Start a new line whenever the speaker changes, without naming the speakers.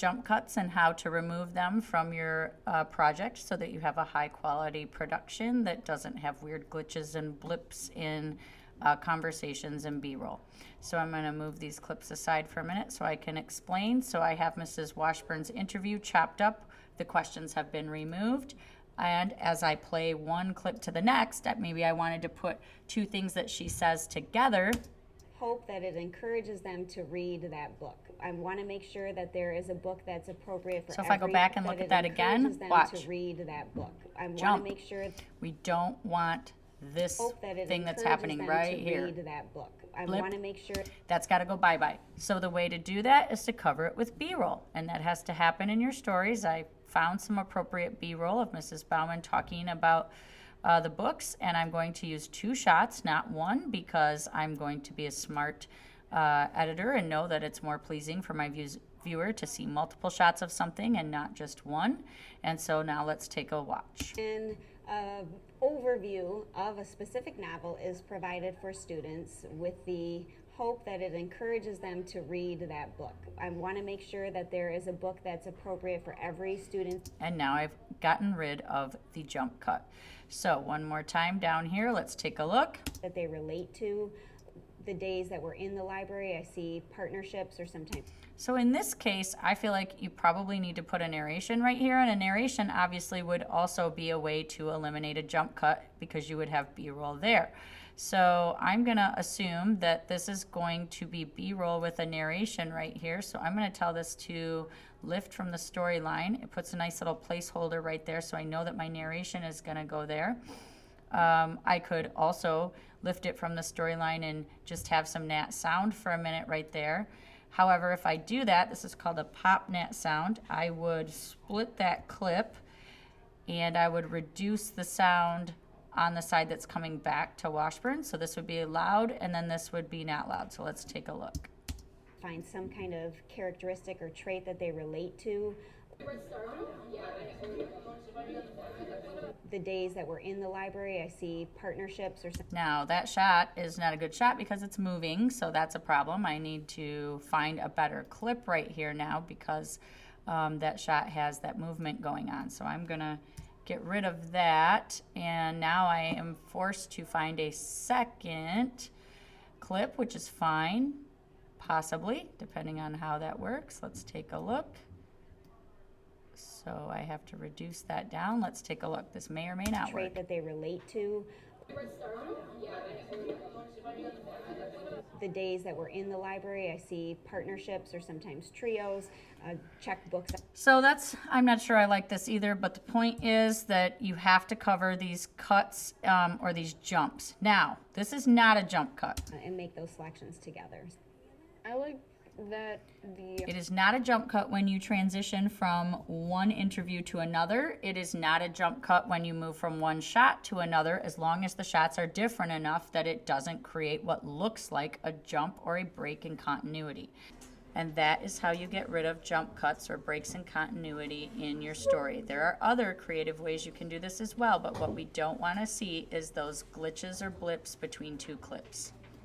jump cuts and how to remove them from your project so that you have a high quality production that doesn't have weird glitches and blips in conversations and B-roll. So I'm going to move these clips aside for a minute so I can explain. So I have Mrs. Washburn's interview chopped up. The questions have been removed. And as I play one clip to the next, maybe I wanted to put two things that she says together.
Hope that it encourages them to read that book. I want to make sure that there is a book that's appropriate for
So if I go back and look at that again, watch.
To read that book. I want
Jump.
to make sure
we don't want this thing that's happening right here.
Read that book. I
Blip.
want to make sure
that's got to go bye-bye. So the way to do that is to cover it with B-roll, and that has to happen in your stories. I found some appropriate B-roll of Mrs. Bauman talking about the books, and I'm going to use 2 shots, not 1, because I'm going to be a smart editor and know that it's more pleasing for my viewer to see multiple shots of something and not just 1. And so now let's take a watch.
an overview of a specific novel is provided for students with the hope that it encourages them to read that book. I want to make sure that there is a book that's appropriate for every student.
And now I've gotten rid of the jump cut. So one more time down here, let's take a look.
That they relate to the days that we're in the library. I see partnerships or sometimes.
So in this case, I feel like you probably need to put a narration right here, and a narration obviously would also be a way to eliminate a jump cut because you would have B-roll there. So I'm gonna assume that this is going to be B-roll with a narration right here. So I'm gonna tell this to lift from the storyline. It puts a nice little placeholder right there so I know that my narration is gonna go there. I could also lift it from the storyline and just have some nat sound for a minute right there. However, if I do that, this is called a pop nat sound, I would split that clip and I would reduce the sound on the side that's coming back to Washburn. So this would be loud and then this would be not loud. So let's take a look.
Find some kind of characteristic or trait that they relate to. The days that we're in the library, I see partnerships or something.
Now that shot is not a good shot because it's moving, so that's a problem. I need to find a better clip right here now because that shot has that movement going on. So I'm gonna get rid of that, and now I am forced to find a second clip, which is fine, possibly, depending on how that works. Let's take a look. So I have to reduce that down. Let's take a look. This may or may not work.
Trait that they relate to. The days that we're in the library, I see partnerships or sometimes trios, checkbooks.
So I'm not sure I like this either, but the point is that you have to cover these cuts or these jumps. Now, this is not a jump cut.
And make those selections together.
I like that
It is not a jump cut when you transition from one interview to another. It is not a jump cut when you move from one shot to another, as long as the shots are different enough that it doesn't create what looks like a jump or a break in continuity. And that is how you get rid of jump cuts or breaks in continuity in your story. There are other creative ways you can do this as well, but what we don't want to see is those glitches or blips between 2 clips.